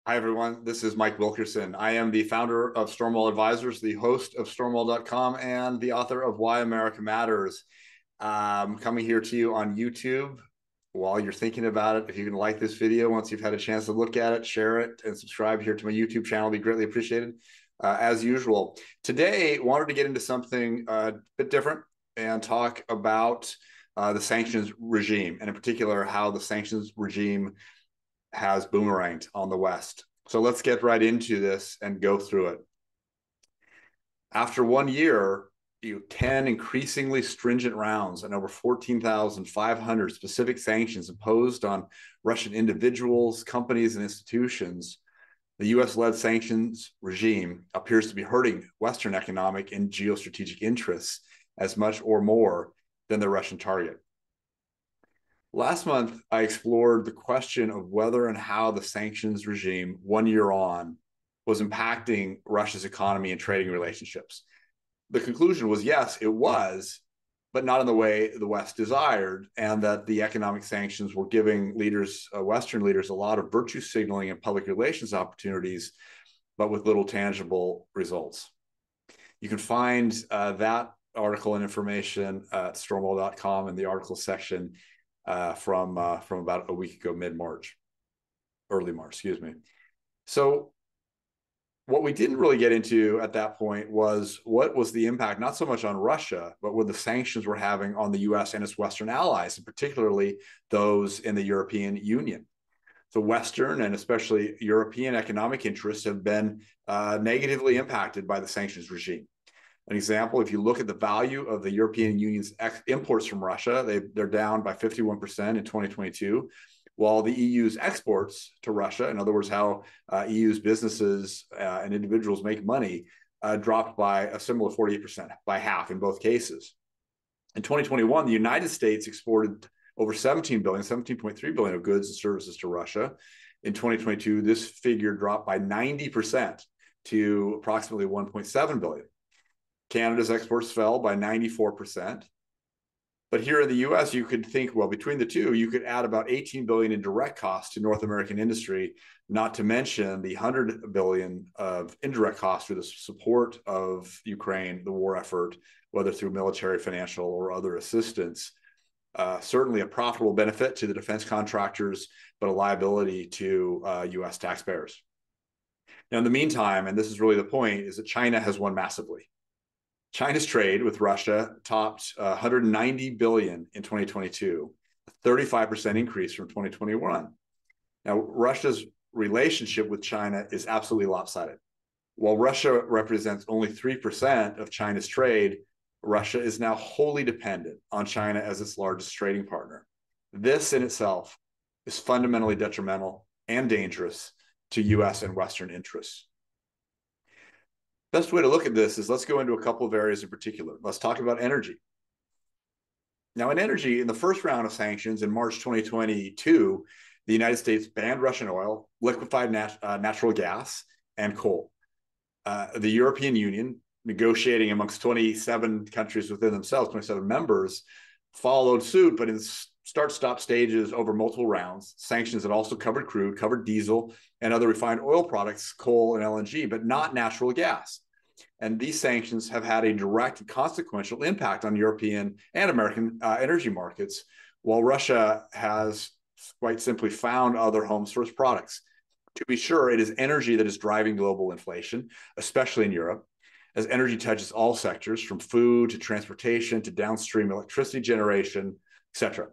Hi, everyone. This is Mike Wilkerson. I am the founder of Stormwall Advisors, the host of Stormwall.com, and the author of Why America Matters. Coming here to you on YouTube. While you're thinking about it, if you can like this video, once you've had a chance to look at it, share it, and subscribe here to my YouTube channel, it'd be greatly appreciated. As usual, today, wanted to get into something a bit different and talk about the sanctions regime, and in particular, how the sanctions regime has boomeranged on the West. So let's get right into this and go through it. After 1 year, 10 increasingly stringent rounds and over 14,500 specific sanctions imposed on Russian individuals, companies, and institutions, the US-led sanctions regime appears to be hurting Western economic and geostrategic interests as much or more than the Russian target. Last month, I explored the question of whether and how the sanctions regime 1 year on was impacting Russia's economy and trading relationships. The conclusion was yes, it was, but not in the way the West desired, and that the economic sanctions were giving leaders, Western leaders, a lot of virtue signaling and public relations opportunities, but with little tangible results. You can find that article and information at stormwall.com in the article section from about a week ago, early March, excuse me. So what we didn't really get into at that point was what was the impact, not so much on Russia, but what the sanctions were having on the US and its Western allies, and particularly those in the European Union. So Western and especially European economic interests have been negatively impacted by the sanctions regime. An example, if you look at the value of the European Union's imports from Russia, they're down by 51% in 2022, while the EU's exports to Russia, in other words, how EU's businesses and individuals make money, dropped by a similar 48%, by half in both cases. In 2021, the United States exported over 17.3 billion of goods and services to Russia. In 2022, this figure dropped by 90% to approximately 1.7 billion. Canada's exports fell by 94%. But here in the US, you could think, well, between the two, you could add about 18 billion in direct costs to North American industry, not to mention the 100 billion of indirect costs through the support of Ukraine, the war effort, whether through military, financial, or other assistance. Certainly a profitable benefit to the defense contractors, but a liability to US taxpayers. Now, in the meantime, and this is really the point, is that China has won massively. China's trade with Russia topped 190 billion in 2022, a 35% increase from 2021. Now, Russia's relationship with China is absolutely lopsided. While Russia represents only 3% of China's trade, Russia is now wholly dependent on China as its largest trading partner. This in itself is fundamentally detrimental and dangerous to US and Western interests. Best way to look at this is let's go into a couple of areas in particular. Let's talk about energy. Now, in energy, in the first round of sanctions in March 2022, the United States banned Russian oil, liquefied natural gas, and coal. The European Union, negotiating amongst 27 countries within themselves, 27 members, followed suit, but in start-stop stages over multiple rounds. Sanctions that also covered crude, covered diesel, and other refined oil products, coal and LNG, but not natural gas. And these sanctions have had a direct and consequential impact on European and American energy markets, while Russia has quite simply found other homes for its products. To be sure, it is energy that is driving global inflation, especially in Europe, as energy touches all sectors, from food to transportation to downstream electricity generation, etc.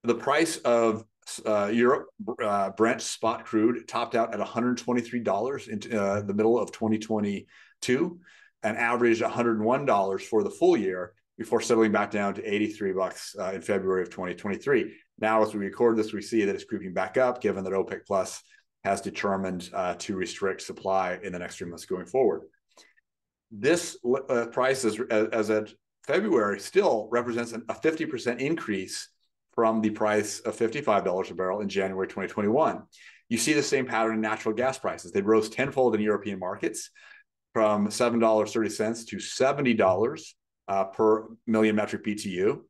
The price of Europe Brent spot crude topped out at $123 in the middle of 2022 and averaged $101 for the full year before settling back down to $83 in February of 2023. Now, as we record this, we see that it's creeping back up, given that OPEC Plus has determined to restrict supply in the next 3 months going forward. This price, as at February, still represents a 50% increase from the price of $55 a barrel in January 2021. You see the same pattern in natural gas prices. They rose tenfold in European markets from $7.30 to $70 per million metric BTU.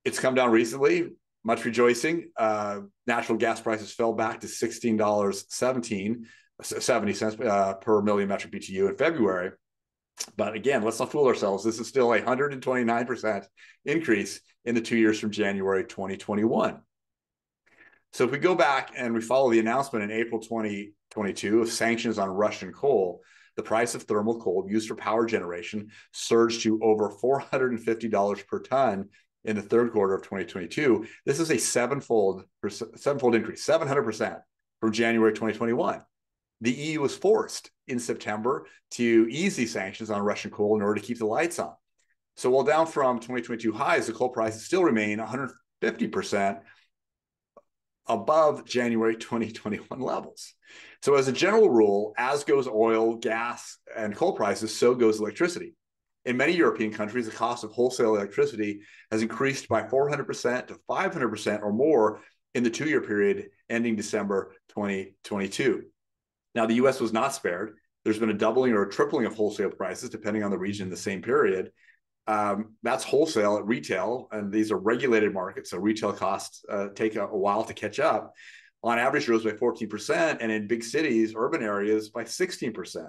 It's come down recently, much rejoicing. Natural gas prices fell back to $16.70 per million metric BTU in February. But again, let's not fool ourselves. This is still a 129% increase in the 2 years from January 2021. So if we go back and we follow the announcement in April 2022 of sanctions on Russian coal, the price of thermal coal used for power generation surged to over $450 per ton in the third quarter of 2022. This is a sevenfold increase, 700% from January 2021. The EU was forced in September to ease these sanctions on Russian coal in order to keep the lights on. So while down from 2022 highs, the coal prices still remain 150% above January 2021 levels. So as a general rule, as goes oil, gas, and coal prices, so goes electricity. In many European countries, the cost of wholesale electricity has increased by 400% to 500% or more in the 2-year period ending December 2022. Now, the US was not spared. There's been a doubling or a tripling of wholesale prices, depending on the region in the same period. That's wholesale at retail, and these are regulated markets, so retail costs take a while to catch up. On average, rose by 14%, and in big cities, urban areas, by 16%.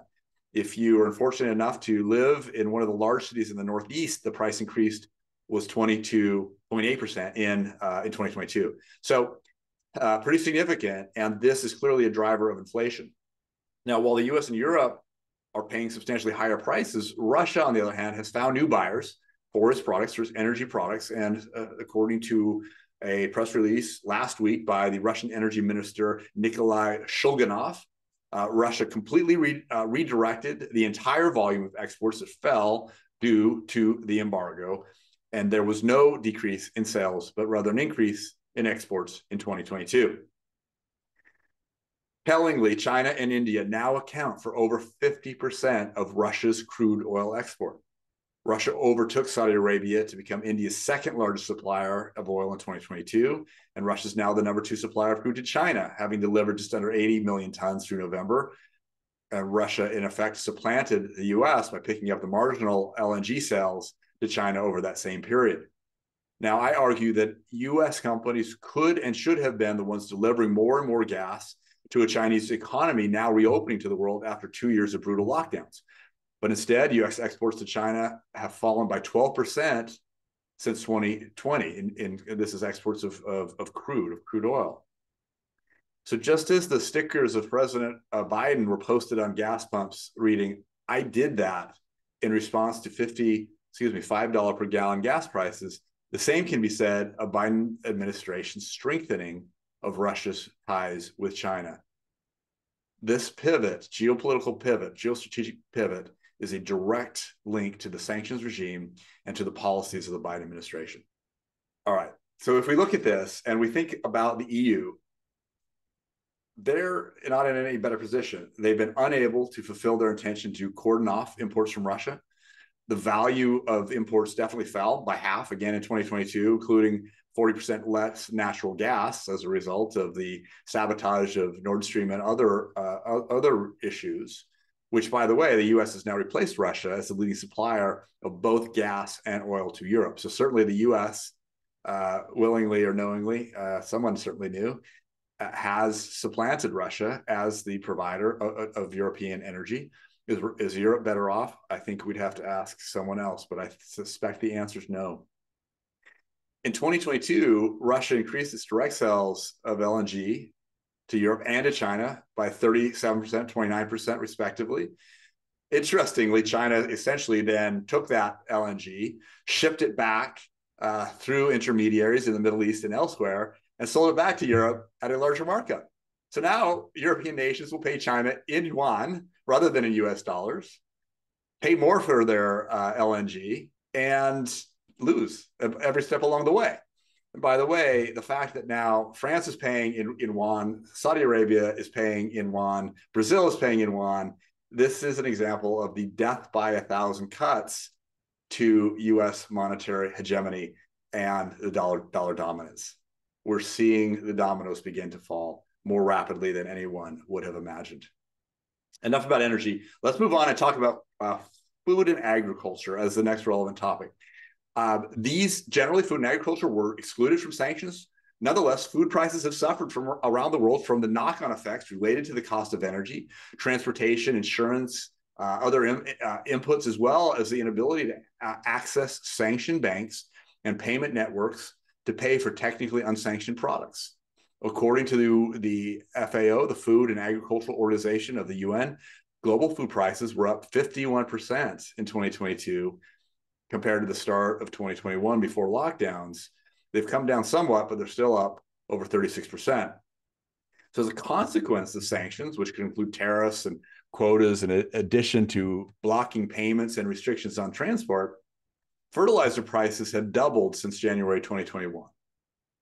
If you are unfortunate enough to live in one of the large cities in the Northeast, the price increased was 22.8% in 2022. So pretty significant, and this is clearly a driver of inflation. Now, while the US and Europe are paying substantially higher prices, Russia, on the other hand, has found new buyers for its products, for its energy products. And according to a press release last week by the Russian Energy Minister, Nikolai Shulganov, Russia completely redirected the entire volume of exports that fell due to the embargo. And there was no decrease in sales, but rather an increase in exports in 2022. Tellingly, China and India now account for over 50% of Russia's crude oil export. Russia overtook Saudi Arabia to become India's second largest supplier of oil in 2022, and Russia is now the number 2 supplier of crude to China, having delivered just under 80 million tons through November. Russia, in effect, supplanted the US by picking up the marginal LNG sales to China over that same period. Now, I argue that US companies could and should have been the ones delivering more and more gas to a Chinese economy now reopening to the world after 2 years of brutal lockdowns. But instead, US exports to China have fallen by 12% since 2020. And this is exports of crude oil. So just as the stickers of President Biden were posted on gas pumps reading, "I did that," in response to $5 per gallon gas prices, the same can be said of Biden administration's strengthening of Russia's ties with China. This pivot, geostrategic pivot, is a direct link to the sanctions regime and to the policies of the Biden administration. All right, so if we look at this and we think about the EU, they're not in any better position. They've been unable to fulfill their intention to cordon off imports from Russia. The value of imports definitely fell by half again in 2022, including 40% less natural gas as a result of the sabotage of Nord Stream and other issues, which, by the way, the US has now replaced Russia as the leading supplier of both gas and oil to Europe. So certainly the US, willingly or knowingly, someone certainly knew, has supplanted Russia as the provider of European energy. Is Europe better off? I think we'd have to ask someone else, but I suspect the answer is no. In 2022, Russia increased its direct sales of LNG to Europe and to China by 37%, 29% respectively. Interestingly, China essentially then took that LNG, shipped it back through intermediaries in the Middle East and elsewhere, and sold it back to Europe at a larger markup. So now European nations will pay China in yuan rather than in US dollars, pay more for their LNG, and lose every step along the way. And by the way, the fact that now France is paying in yuan, Saudi Arabia is paying in yuan, Brazil is paying in yuan, this is an example of the death by 1,000 cuts to US monetary hegemony and the dollar dominance. We're seeing the dominoes begin to fall more rapidly than anyone would have imagined. Enough about energy. Let's move on and talk about food and agriculture as the next relevant topic. These generally, food and agriculture, were excluded from sanctions Nonetheless, food prices have suffered from around the world from the knock-on effects related to the cost of energy, transportation, insurance, other inputs, as well as the inability to access sanctioned banks and payment networks to pay for technically unsanctioned products. According to the FAO, the Food and Agricultural Organization of the UN, global food prices were up 51% in 2022 compared to the start of 2021 before lockdowns. They've come down somewhat, but they're still up over 36%. So as a consequence of sanctions, which can include tariffs and quotas in addition to blocking payments and restrictions on transport, fertilizer prices have doubled since January 2021.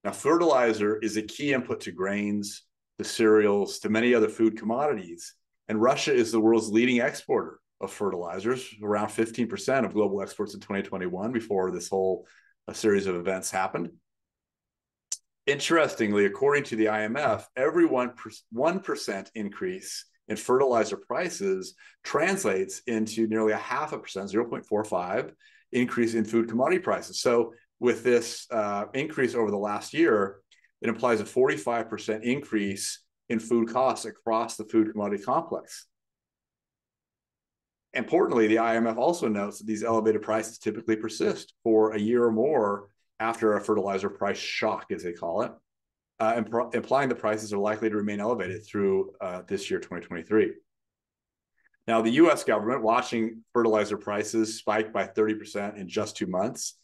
Now, fertilizer is a key input to grains, to cereals, to many other food commodities. And Russia is the world's leading exporter of fertilizers, around 15% of global exports in 2021 before this whole series of events happened. Interestingly, according to the IMF, every 1% increase in fertilizer prices translates into nearly 0.5%, 0.45 increase in food commodity prices. So with this increase over the last year, it implies a 45% increase in food costs across the food commodity complex. Importantly, the IMF also notes that these elevated prices typically persist for a year or more after a fertilizer price shock, as they call it, implying the prices are likely to remain elevated through this year, 2023. Now, the U.S. government, watching fertilizer prices spike by 30% in just 2 months,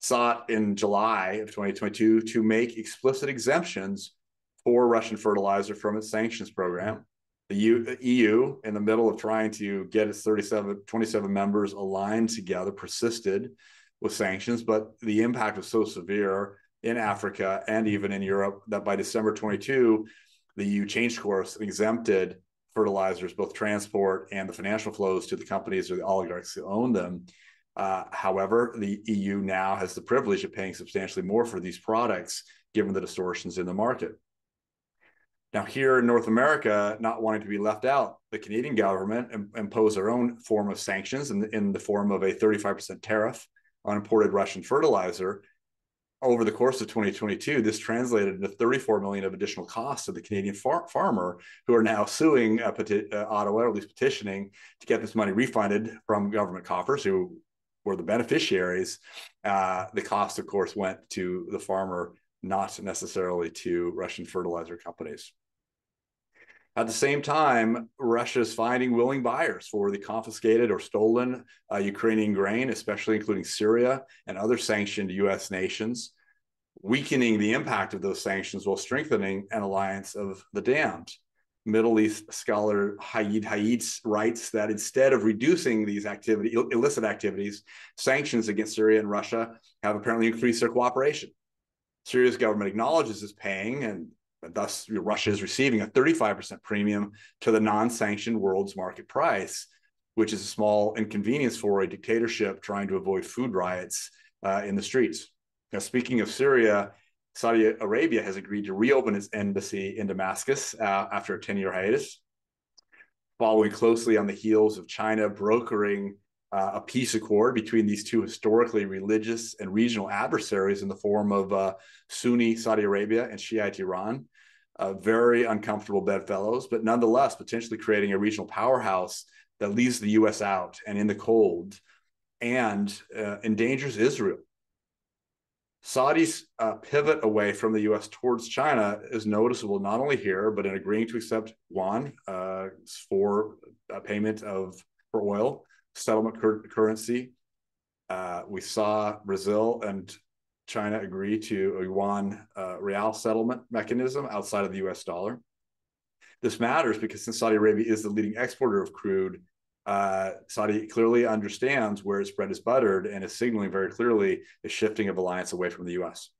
sought in July of 2022 to make explicit exemptions for Russian fertilizer from its sanctions program. The EU, in the middle of trying to get its 27 members aligned together, persisted with sanctions, but the impact was so severe in Africa and even in Europe that by December 22, the EU changed course and exempted fertilizers, both transport and the financial flows, to the companies or the oligarchs who own them. However, the EU now has the privilege of paying substantially more for these products, given the distortions in the market. Now, here in North America, not wanting to be left out, the Canadian government imposed their own form of sanctions in the form of a 35% tariff on imported Russian fertilizer. Over the course of 2022, this translated into $34 million of additional costs to the Canadian farmer, who are now suing Ottawa, or at least petitioning, to get this money refunded from government coffers, who were the beneficiaries. The cost, of course, went to the farmer, not necessarily to Russian fertilizer companies. At the same time, Russia is finding willing buyers for the confiscated or stolen Ukrainian grain, especially including Syria and other sanctioned U.S. nations, weakening the impact of those sanctions while strengthening an alliance of the damned. Middle East scholar Hayid writes that instead of reducing these illicit activities, sanctions against Syria and Russia have apparently increased their cooperation. Syria's government acknowledges this paying, and thus Russia is receiving a 35% premium to the non-sanctioned world's market price, which is a small inconvenience for a dictatorship trying to avoid food riots in the streets. Now, speaking of Syria, Saudi Arabia has agreed to reopen its embassy in Damascus after a 10-year hiatus, following closely on the heels of China brokering a peace accord between these two historically religious and regional adversaries in the form of Sunni Saudi Arabia and Shiite Iran. Very uncomfortable bedfellows, but nonetheless potentially creating a regional powerhouse that leaves the U.S. out and in the cold and endangers Israel. Saudis' pivot away from the U.S. towards China is noticeable not only here, but in agreeing to accept yuan for payment for oil, settlement currency. We saw Brazil and China agree to a yuan real settlement mechanism outside of the US dollar. This matters because since Saudi Arabia is the leading exporter of crude, Saudi clearly understands where its bread is buttered and is signaling very clearly a shifting of alliance away from the US.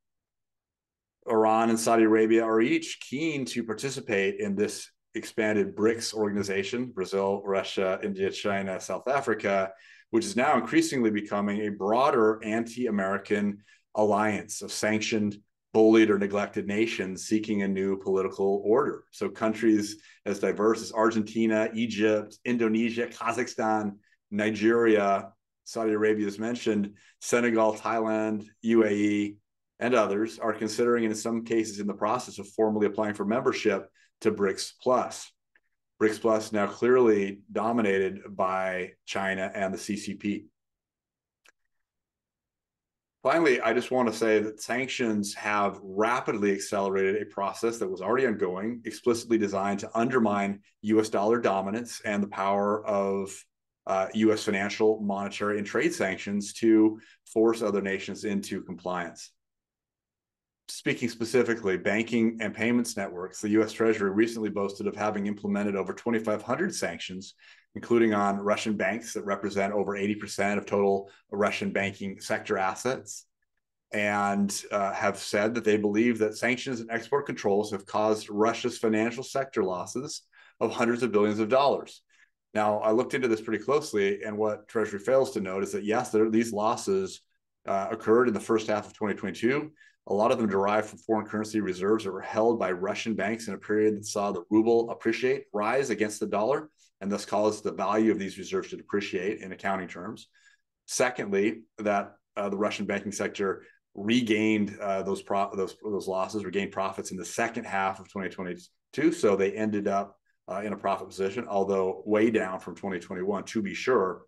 Iran and Saudi Arabia are each keen to participate in this expanded BRICS organization: Brazil, Russia, India, China, South Africa, which is now increasingly becoming a broader anti-American alliance of sanctioned, bullied, or neglected nations seeking a new political order. So countries as diverse as Argentina, Egypt, Indonesia, Kazakhstan, Nigeria, Saudi Arabia is mentioned, Senegal, Thailand, UAE, and others are considering, and in some cases in the process of formally applying for membership to BRICS Plus. BRICS Plus now clearly dominated by China and the CCP. Finally, I just want to say that sanctions have rapidly accelerated a process that was already ongoing, explicitly designed to undermine US dollar dominance and the power of US financial, monetary, and trade sanctions to force other nations into compliance. Speaking specifically, banking and payments networks, the US Treasury recently boasted of having implemented over 2,500 sanctions, including on Russian banks that represent over 80% of total Russian banking sector assets, and have said that they believe that sanctions and export controls have caused Russia's financial sector losses of hundreds of billions of dollars. Now, I looked into this pretty closely, and what Treasury fails to note is that, yes, these losses occurred in the first half of 2022. A lot of them derived from foreign currency reserves that were held by Russian banks in a period that saw the ruble rise against the dollar, and thus caused the value of these reserves to depreciate in accounting terms. Secondly, that the Russian banking sector regained those losses, regained profits in the second half of 2022. So they ended up in a profit position, although way down from 2021, to be sure.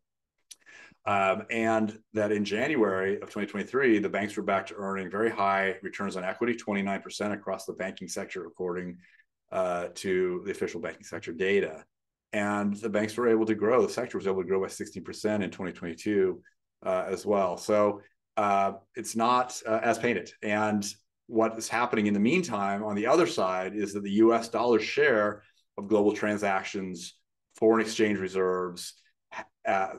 And that in January of 2023, the banks were back to earning very high returns on equity, 29% across the banking sector, according to the official banking sector data. And the banks were able to grow, the sector was able to grow by 60% in 2022 as well. So it's not as painted. And what is happening in the meantime on the other side is that the US dollar share of global transactions, foreign exchange reserves,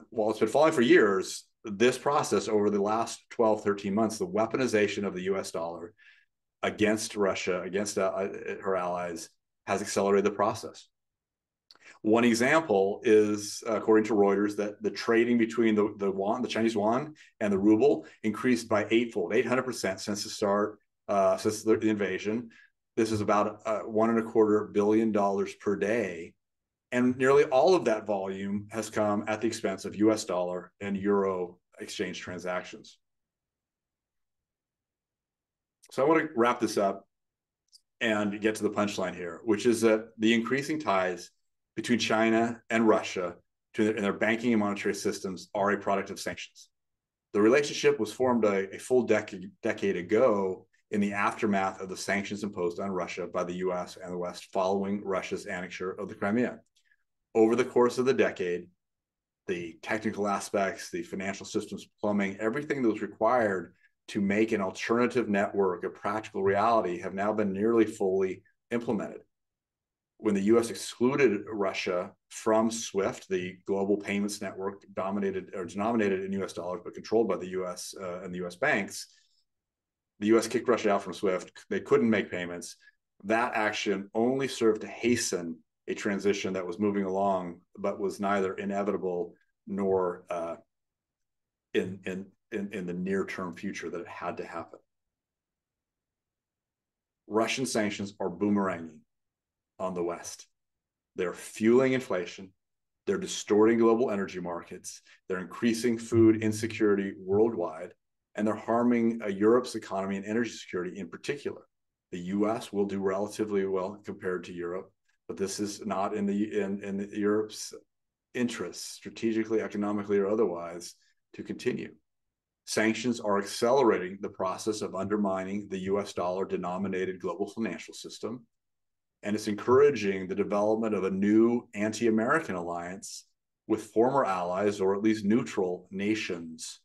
while it's been falling for years, this process over the last 12, 13 months, the weaponization of the US dollar against Russia, against her allies, has accelerated the process. One example is, according to Reuters, that the trading between the yuan, the Chinese yuan, and the ruble increased by 800% since the start, since the invasion. This is about $1.25 billion per day. And nearly all of that volume has come at the expense of US dollar and euro exchange transactions. So I want to wrap this up and get to the punchline here, which is that the increasing ties between China and Russia in their banking and monetary systems are a product of sanctions. The relationship was formed a full decade ago in the aftermath of the sanctions imposed on Russia by the US and the West following Russia's annexure of the Crimea. Over the course of the decade, the technical aspects, the financial systems plumbing, everything that was required to make an alternative network a practical reality have now been nearly fully implemented. When the US excluded Russia from SWIFT, the global payments network denominated in US dollars, but controlled by the US and the US banks, the US kicked Russia out from SWIFT. They couldn't make payments. That action only served to hasten a transition that was moving along, but was neither inevitable nor in the near-term future that it had to happen. Russian sanctions are boomeranging on the West. They're fueling inflation. They're distorting global energy markets. They're increasing food insecurity worldwide, and they're harming Europe's economy and energy security in particular. The US will do relatively well compared to Europe, but this is not in Europe's interests, strategically, economically, or otherwise, to continue. Sanctions are accelerating the process of undermining the US dollar denominated global financial system, and it's encouraging the development of a new anti-American alliance with former allies, or at least neutral nations.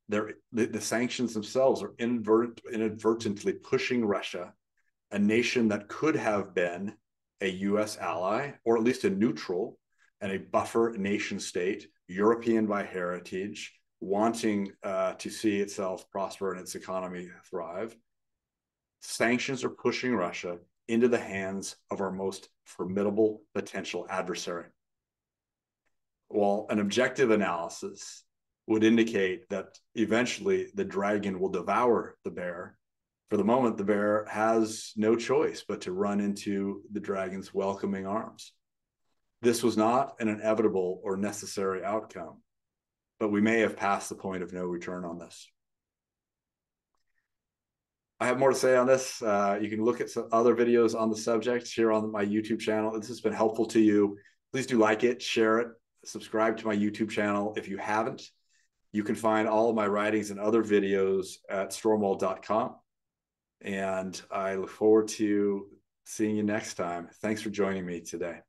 The sanctions themselves are inadvertently pushing Russia, a nation that could have been a US ally, or at least a neutral and a buffer nation state, European by heritage, wanting to see itself prosper and its economy thrive. Sanctions are pushing Russia into the hands of our most formidable potential adversary. While an objective analysis would indicate that eventually the dragon will devour the bear, for the moment, the bear has no choice but to run into the dragon's welcoming arms. This was not an inevitable or necessary outcome, but we may have passed the point of no return on this. I have more to say on this. You can look at some other videos on the subject here on my YouTube channel. If this has been helpful to you, please do like it, share it, subscribe to my YouTube channel if you haven't. You can find all of my writings and other videos at stormwall.com. And I look forward to seeing you next time. Thanks for joining me today.